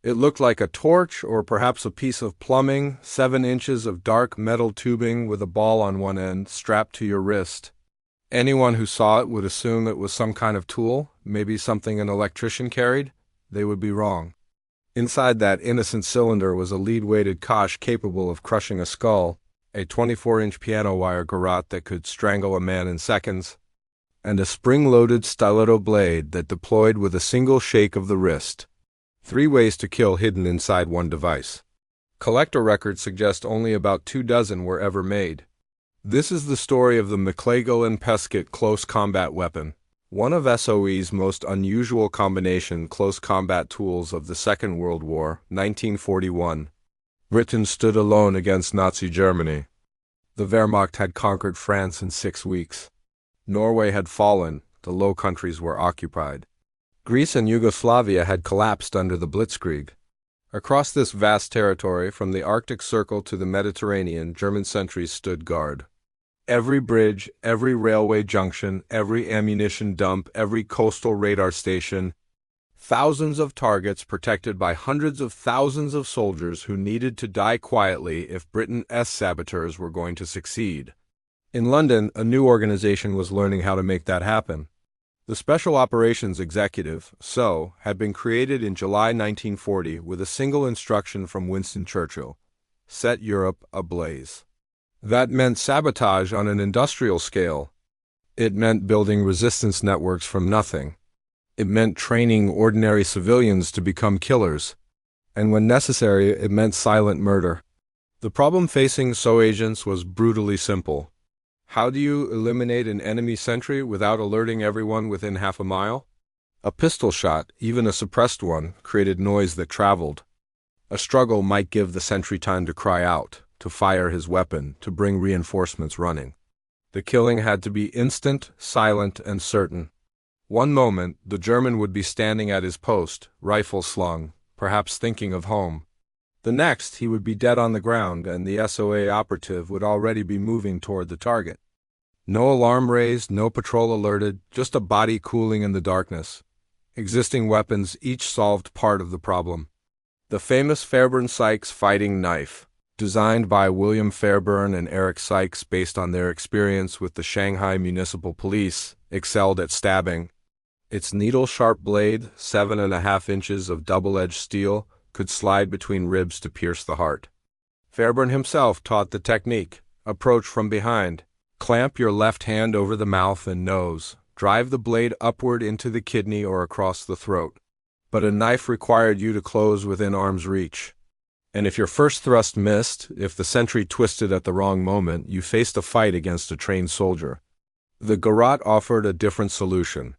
It looked like a torch or perhaps a piece of plumbing, 7 inches of dark metal tubing with a ball on one end strapped to your wrist. Anyone who saw it would assume it was some kind of tool, maybe something an electrician carried. They would be wrong. Inside that innocent cylinder was a lead-weighted Cosh capable of crushing a skull, a 24-inch piano wire garrote that could strangle a man in seconds, and a spring-loaded stiletto blade that deployed with a single shake of the wrist. 3 ways to kill hidden inside one device. Collector records suggest only about 24 were ever made. This is the story of the McClagle & Pescott close combat weapon, one of SOE's most unusual combination close combat tools of the Second World War, 1941. Britain stood alone against Nazi Germany. The Wehrmacht had conquered France in 6 weeks. Norway had fallen, the Low Countries were occupied. Greece and Yugoslavia had collapsed under the Blitzkrieg. Across this vast territory, from the Arctic Circle to the Mediterranean, German sentries stood guard. Every bridge, every railway junction, every ammunition dump, every coastal radar station, thousands of targets protected by hundreds of thousands of soldiers who needed to die quietly if Britain's saboteurs were going to succeed. In London, a new organization was learning how to make that happen. The Special Operations Executive, SO, had been created in July 1940 with a single instruction from Winston Churchill: set Europe ablaze. That meant sabotage on an industrial scale. It meant building resistance networks from nothing. It meant training ordinary civilians to become killers. And when necessary, it meant silent murder. The problem facing SO agents was brutally simple. How do you eliminate an enemy sentry without alerting everyone within half a mile? A pistol shot, even a suppressed one, created noise that traveled. A struggle might give the sentry time to cry out, to fire his weapon, to bring reinforcements running. The killing had to be instant, silent, and certain. One moment, the German would be standing at his post, rifle slung, perhaps thinking of home. The next, he would be dead on the ground, and the SOA operative would already be moving toward the target. No alarm raised, no patrol alerted, just a body cooling in the darkness. Existing weapons each solved part of the problem. The famous Fairbairn-Sykes fighting knife, designed by William Fairbairn and Eric Sykes based on their experience with the Shanghai Municipal Police, excelled at stabbing. Its needle-sharp blade, 7.5 inches of double-edged steel, could slide between ribs to pierce the heart. Fairbairn himself taught the technique: approach from behind. Clamp your left hand over the mouth and nose. Drive the blade upward into the kidney or across the throat. But a knife required you to close within arm's reach. And if your first thrust missed, if the sentry twisted at the wrong moment, you faced a fight against a trained soldier. The garrote offered a different solution.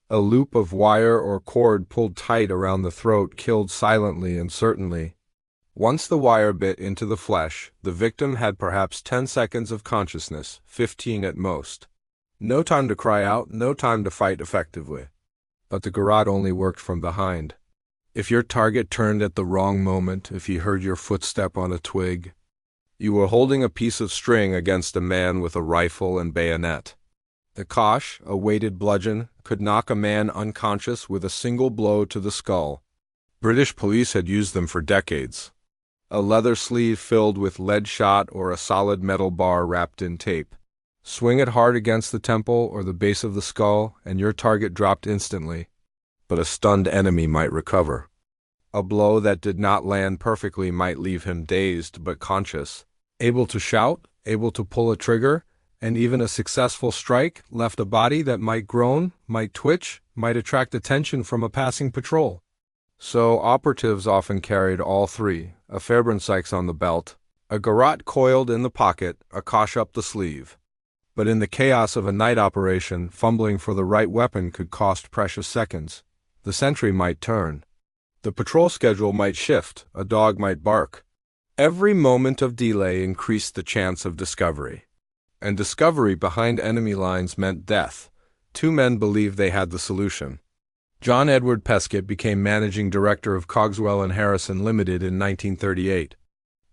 A loop of wire or cord pulled tight around the throat killed silently and certainly. Once the wire bit into the flesh, the victim had perhaps 10 seconds of consciousness, 15 at most. No time to cry out, no time to fight effectively. But the garrote only worked from behind. If your target turned at the wrong moment, if he heard your footstep on a twig, you were holding a piece of string against a man with a rifle and bayonet. The Cosh, a weighted bludgeon, could knock a man unconscious with a single blow to the skull. British police had used them for decades. A leather sleeve filled with lead shot or a solid metal bar wrapped in tape. Swing it hard against the temple or the base of the skull, and your target dropped instantly. But a stunned enemy might recover. A blow that did not land perfectly might leave him dazed but conscious, able to shout, able to pull a trigger, and even a successful strike left a body that might groan, might twitch, might attract attention from a passing patrol. So operatives often carried all three: a Fairbairn-Sykes on the belt, a garrote coiled in the pocket, a Cosh up the sleeve. But in the chaos of a night operation, fumbling for the right weapon could cost precious seconds. The sentry might turn. The patrol schedule might shift. A dog might bark. Every moment of delay increased the chance of discovery. And discovery behind enemy lines meant death. 2 men believed they had the solution. John Edward Pescott became managing director of Cogswell and Harrison Limited in 1938.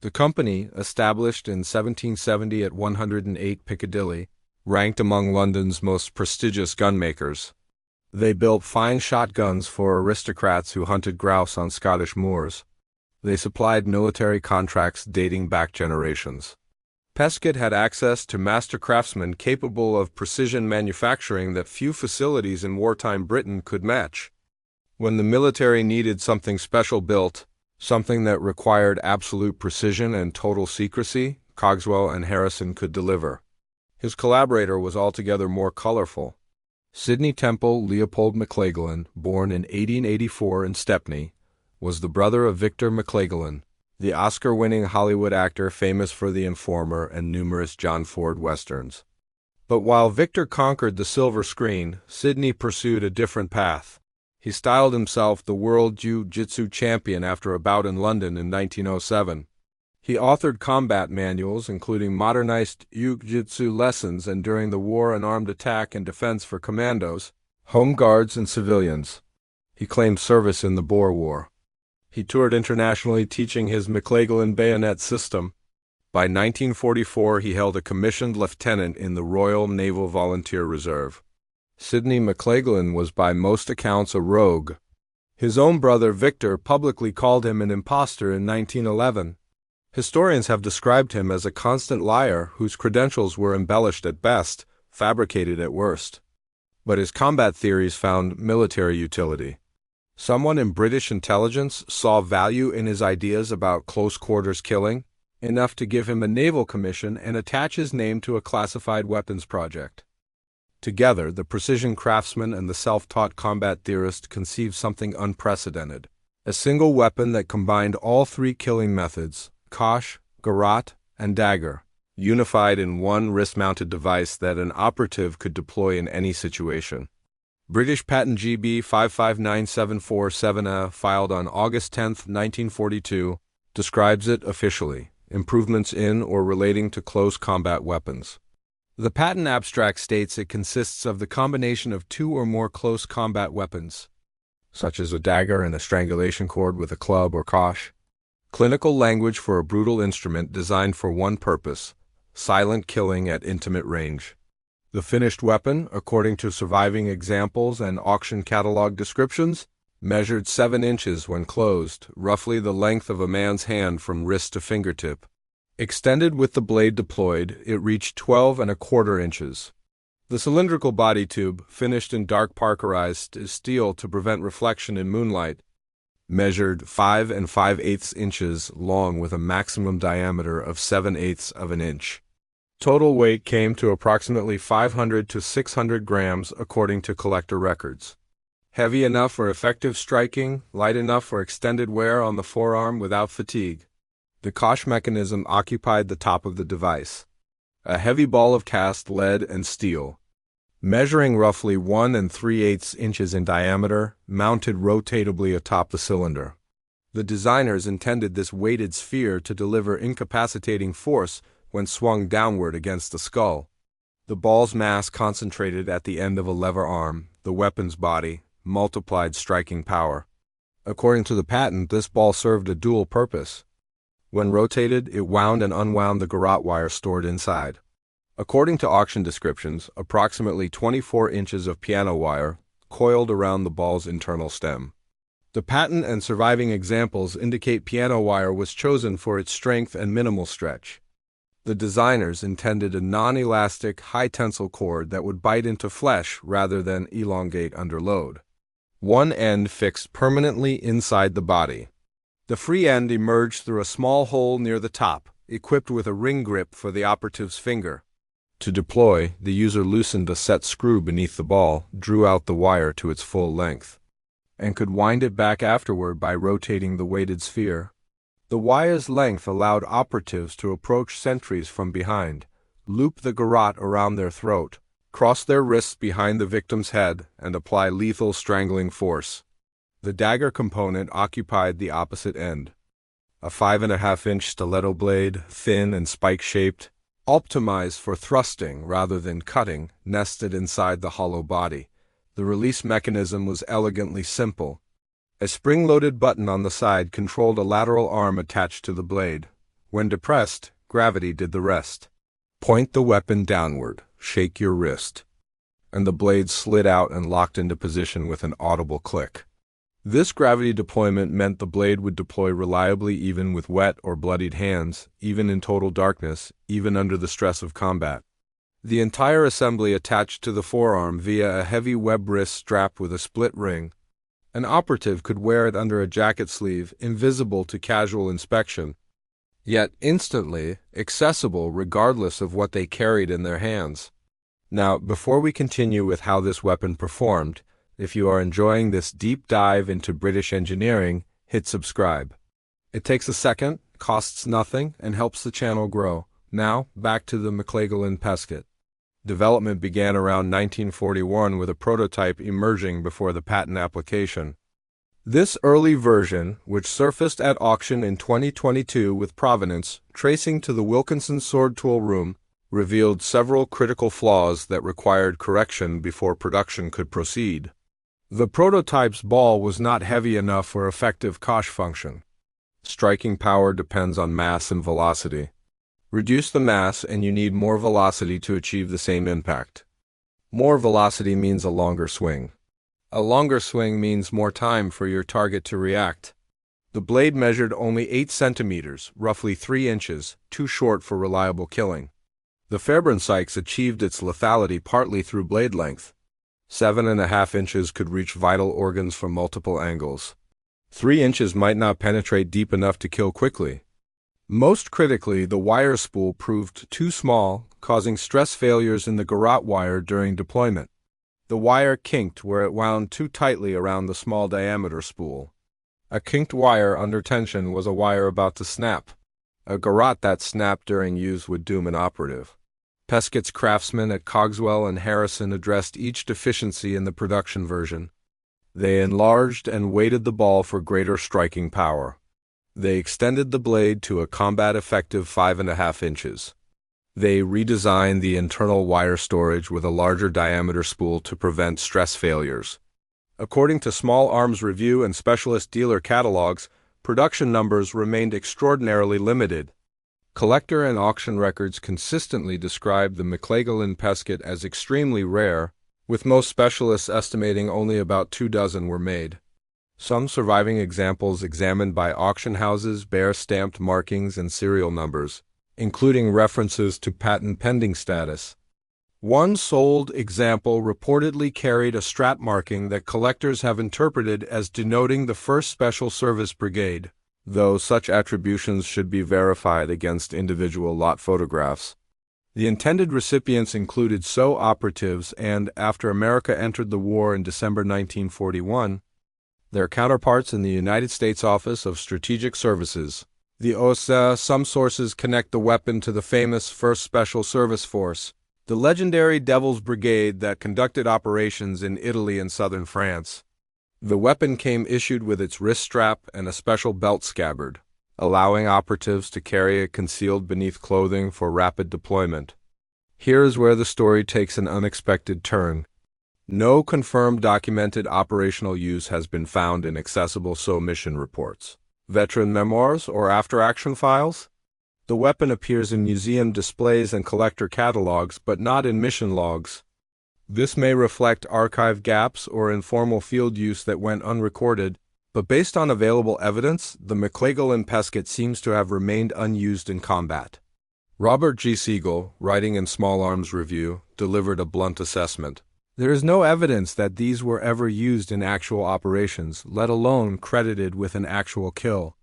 The company, established in 1770 at 108 Piccadilly, ranked among London's most prestigious gunmakers. They built fine shotguns for aristocrats who hunted grouse on Scottish moors. They supplied military contracts dating back generations. Pescud had access to master craftsmen capable of precision manufacturing that few facilities in wartime Britain could match. When the military needed something special built, something that required absolute precision and total secrecy, Cogswell and Harrison could deliver. His collaborator was altogether more colorful. Sidney Temple Leopold McLaglen, born in 1884 in Stepney, was the brother of Victor McLaglen, the Oscar-winning Hollywood actor famous for The Informer and numerous John Ford westerns. But while Victor conquered the silver screen, Sidney pursued a different path. He styled himself the World Jiu-Jitsu Champion after a bout in London in 1907. He authored combat manuals, including modernized Jiu-Jitsu lessons and during the war an armed attack and defense for commandos, home guards, and civilians. He claimed service in the Boer War. He toured internationally teaching his McLaglen bayonet system. By 1944, he held a commissioned lieutenant in the Royal Naval Volunteer Reserve. Sidney McLaglen was by most accounts a rogue. His own brother Victor publicly called him an impostor in 1911. Historians have described him as a constant liar whose credentials were embellished at best, fabricated at worst. But his combat theories found military utility. Someone in British intelligence saw value in his ideas about close-quarters killing, enough to give him a naval commission and attach his name to a classified weapons project. Together, the precision craftsman and the self-taught combat theorist conceived something unprecedented. A single weapon that combined all three killing methods, Cosh, Garrote, and Dagger, unified in one wrist-mounted device that an operative could deploy in any situation. British Patent GB 559747A, filed on August 10, 1942, describes it officially, improvements in or relating to close combat weapons. The patent abstract states it consists of the combination of two or more close combat weapons, such as a dagger and a strangulation cord with a club or cosh. Clinical language for a brutal instrument designed for one purpose: silent killing at intimate range. The finished weapon, according to surviving examples and auction catalog descriptions, measured 7 inches when closed, roughly the length of a man's hand from wrist to fingertip. Extended with the blade deployed, it reached 12¼ inches. The cylindrical body tube, finished in dark parkerized steel to prevent reflection in moonlight, measured 5 5/8 inches long with a maximum diameter of 7/8 of an inch. Total weight came to approximately 500 to 600 grams according to collector records. Heavy enough for effective striking, light enough for extended wear on the forearm without fatigue. The Cosh mechanism occupied the top of the device. A heavy ball of cast lead and steel, measuring roughly 1 3/8 inches in diameter, mounted rotatably atop the cylinder. The designers intended this weighted sphere to deliver incapacitating force when swung downward against the skull. The ball's mass concentrated at the end of a lever arm, the weapon's body, multiplied striking power. According to the patent, this ball served a dual purpose. When rotated, it wound and unwound the garrote wire stored inside. According to auction descriptions, approximately 24 inches of piano wire coiled around the ball's internal stem. The patent and surviving examples indicate piano wire was chosen for its strength and minimal stretch. The designers intended a non-elastic, high-tensile cord that would bite into flesh rather than elongate under load. One end fixed permanently inside the body. The free end emerged through a small hole near the top, equipped with a ring grip for the operative's finger. To deploy, the user loosened a set screw beneath the ball, drew out the wire to its full length, and could wind it back afterward by rotating the weighted sphere. The wire's length allowed operatives to approach sentries from behind, loop the garrote around their throat, cross their wrists behind the victim's head, and apply lethal strangling force. The dagger component occupied the opposite end. A 5½ stiletto blade, thin and spike-shaped, optimized for thrusting rather than cutting, nested inside the hollow body. The release mechanism was elegantly simple. A spring-loaded button on the side controlled a lateral arm attached to the blade. When depressed, gravity did the rest. Point the weapon downward. Shake your wrist. and the blade slid out and locked into position with an audible click. This gravity deployment meant the blade would deploy reliably even with wet or bloodied hands, even in total darkness, even under the stress of combat. The entire assembly attached to the forearm via a heavy web wrist strap with a split ring. An operative could wear it under a jacket sleeve, invisible to casual inspection, yet instantly accessible regardless of what they carried in their hands. Now, before we continue with how this weapon performed, if you are enjoying this deep dive into British engineering, hit subscribe. It takes a second, costs nothing, and helps the channel grow. Now, back to the McLaughlin pesket. Development began around 1941 with a prototype emerging before the patent application. This early version, which surfaced at auction in 2022 with provenance tracing to the Wilkinson sword tool room, revealed several critical flaws that required correction before production could proceed. The prototype's ball was not heavy enough for effective Cosh function. Striking power depends on mass and velocity. Reduce the mass and you need more velocity to achieve the same impact. More velocity means a longer swing. A longer swing means more time for your target to react. The blade measured only 8 centimeters, roughly 3 inches, too short for reliable killing. The Fairbairn Sykes achieved its lethality partly through blade length. 7.5 inches could reach vital organs from multiple angles. 3 inches might not penetrate deep enough to kill quickly. Most critically, the wire spool proved too small, causing stress failures in the garrote wire during deployment. The wire kinked where it wound too tightly around the small diameter spool. A kinked wire under tension was a wire about to snap. A garrote that snapped during use would doom an operative. Pesket's craftsmen at Cogswell and Harrison addressed each deficiency in the production version. They enlarged and weighted the ball for greater striking power. They extended the blade to a combat-effective 5.5 inches. They redesigned the internal wire storage with a larger diameter spool to prevent stress failures. According to Small Arms Review and specialist dealer catalogs, production numbers remained extraordinarily limited. Collector and auction records consistently describe the McLaughlin pesket as extremely rare, with most specialists estimating only about 24 were made. Some surviving examples examined by auction houses bear stamped markings and serial numbers, including references to patent pending status. One sold example reportedly carried a strap marking that collectors have interpreted as denoting the 1st Special Service Brigade, though such attributions should be verified against individual lot photographs. The intended recipients included operatives and, after America entered the war in December 1941, their counterparts in the United States Office of Strategic Services. The OSA, some sources connect the weapon to the famous 1st Special Service Force, the legendary Devil's Brigade that conducted operations in Italy and southern France. The weapon came issued with its wrist strap and a special belt scabbard, allowing operatives to carry it concealed beneath clothing for rapid deployment. Here is where the story takes an unexpected turn. No confirmed documented operational use has been found in accessible SO mission reports, veteran memoirs, or after-action files. The weapon appears in museum displays and collector catalogs, but not in mission logs. This may reflect archive gaps or informal field use that went unrecorded, but based on available evidence, the McLaughlin pesket seems to have remained unused in combat. Robert G. Siegel, writing in Small Arms Review, delivered a blunt assessment. There is no evidence that these were ever used in actual operations, let alone credited with an actual kill.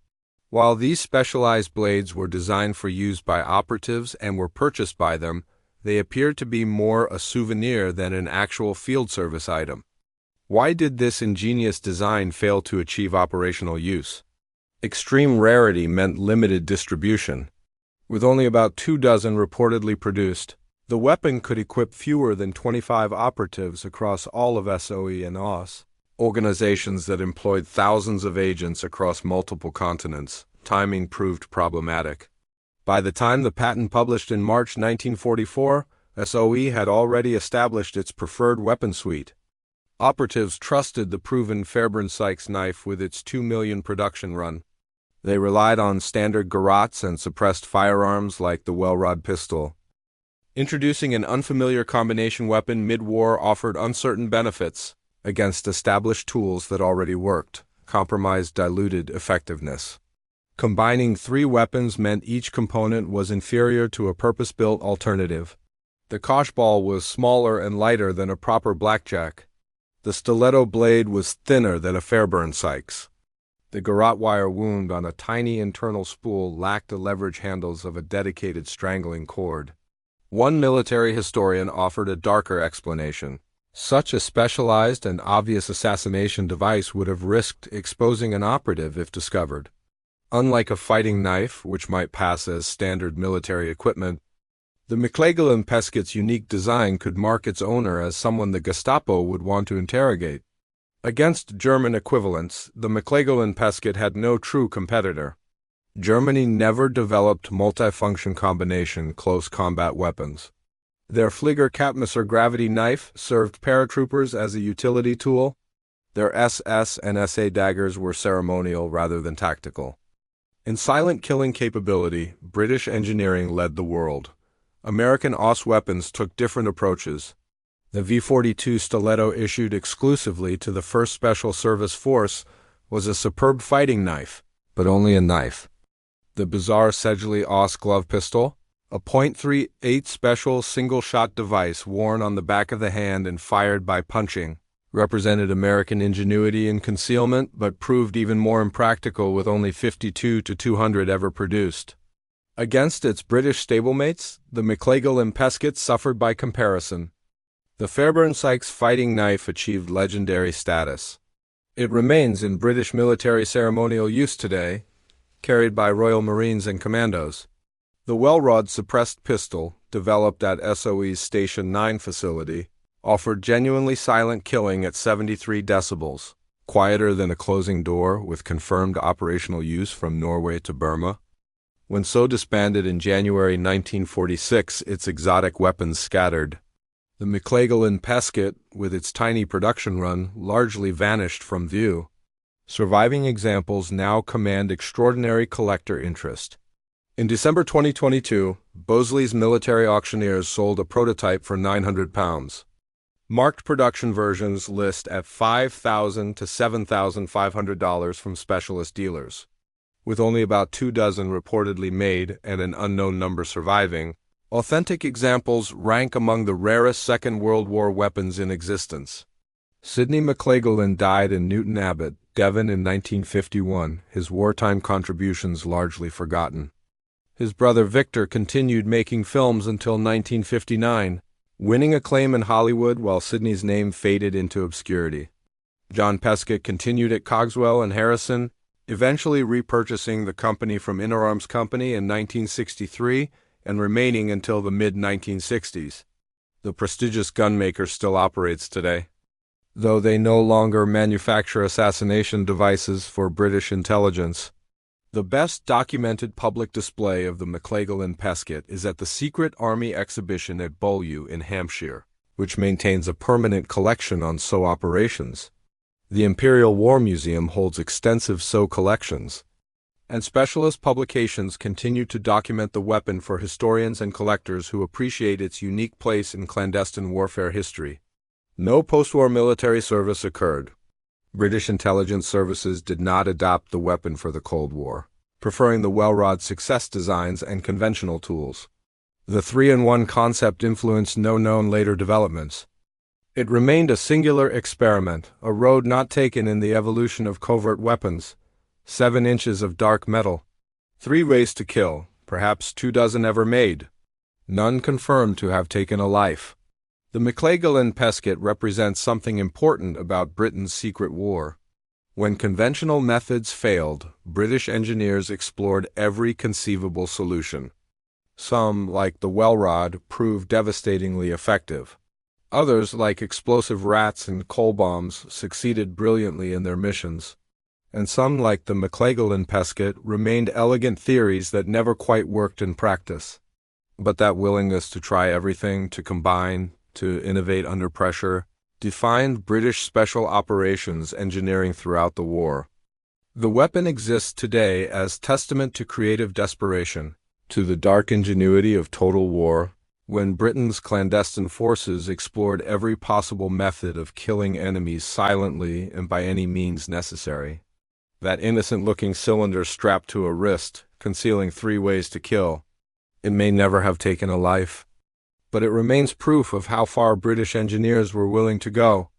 While these specialized blades were designed for use by operatives and were purchased by them, they appear to be more a souvenir than an actual field service item. Why did this ingenious design fail to achieve operational use? Extreme rarity meant limited distribution. With only about 24 reportedly produced, the weapon could equip fewer than 25 operatives across all of SOE and OSS, organizations that employed thousands of agents across multiple continents. Timing proved problematic. By the time the patent published in March 1944, SOE had already established its preferred weapon suite. Operatives trusted the proven Fairbairn Sykes knife with its 2 million production run. They relied on standard garrotes and suppressed firearms like the Welrod pistol. Introducing an unfamiliar combination weapon mid-war offered uncertain benefits against established tools that already worked, compromised diluted effectiveness. Combining three weapons meant each component was inferior to a purpose-built alternative. The Cosh ball was smaller and lighter than a proper blackjack. The stiletto blade was thinner than a Fairburn Sykes. The garrote wire wound on a tiny internal spool lacked the leverage handles of a dedicated strangling cord. One military historian offered a darker explanation. Such a specialized and obvious assassination device would have risked exposing an operative if discovered. Unlike a fighting knife, which might pass as standard military equipment, the McLaughlin-Peskett's unique design could mark its owner as someone the Gestapo would want to interrogate. Against German equivalents, the McLaughlin-Peskett had no true competitor. Germany never developed multifunction combination close combat weapons. Their Flieger-Kampfmesser gravity knife served paratroopers as a utility tool. Their SS and SA daggers were ceremonial rather than tactical. In silent killing capability, British engineering led the world. American OSS weapons took different approaches. The V-42 stiletto issued exclusively to the 1st Special Service Force was a superb fighting knife, but only a knife. The bizarre Sedgley OSS glove pistol, a .38 special single-shot device worn on the back of the hand and fired by punching, represented American ingenuity in concealment, but proved even more impractical with only 52 to 200 ever produced. Against its British stablemates, the McLaughlin-Peskett suffered by comparison. The Fairburn Sykes fighting knife achieved legendary status. It remains in British military ceremonial use today, carried by Royal Marines and commandos. The Welrod suppressed pistol, developed at SOE's Station 9 facility, offered genuinely silent killing at 73 decibels, quieter than a closing door with confirmed operational use from Norway to Burma. When so disbanded in January 1946, its exotic weapons scattered. The McLaughlin-Peskett, with its tiny production run, largely vanished from view. Surviving examples now command extraordinary collector interest. In December 2022, Bosley's military auctioneers sold a prototype for £900. Marked production versions list at $5,000 to $7,500 from specialist dealers. With only about 24 reportedly made and an unknown number surviving, authentic examples rank among the rarest Second World War weapons in existence. Sidney McLaughlin died in Newton Abbot, Devon in 1951, his wartime contributions largely forgotten. His brother Victor continued making films until 1959, winning acclaim in Hollywood while Sidney's name faded into obscurity. John Peskett continued at Cogswell and Harrison, eventually repurchasing the company from Inner Arms Company in 1963 and remaining until the mid-1960s. The prestigious gunmaker still operates today, though they no longer manufacture assassination devices for British intelligence. The best documented public display of the McLaughlin-Peskett is at the Secret Army Exhibition at Beaulieu in Hampshire, which maintains a permanent collection on SO operations. The Imperial War Museum holds extensive SO collections, and specialist publications continue to document the weapon for historians and collectors who appreciate its unique place in clandestine warfare history. No post-war military service occurred. British intelligence services did not adopt the weapon for the Cold War, preferring the Welrod success designs and conventional tools. The 3-in-1 concept influenced no known later developments. It remained a singular experiment, a road not taken in the evolution of covert weapons. 7 inches of dark metal. 3 ways to kill, perhaps 24 ever made. None confirmed to have taken a life. The McLaughlin-Peskett represents something important about Britain's secret war. When conventional methods failed, British engineers explored every conceivable solution. Some, like the Welrod, proved devastatingly effective. Others, like explosive rats and coal bombs, succeeded brilliantly in their missions. And some, like the McLaughlin-Peskett, remained elegant theories that never quite worked in practice. But that willingness to try everything, to combine, to innovate under pressure, defined British special operations engineering throughout the war. The weapon exists today as testament to creative desperation, to the dark ingenuity of total war, when Britain's clandestine forces explored every possible method of killing enemies silently and by any means necessary. That innocent-looking cylinder strapped to a wrist, concealing 3 ways to kill. It may never have taken a life, but it remains proof of how far British engineers were willing to go.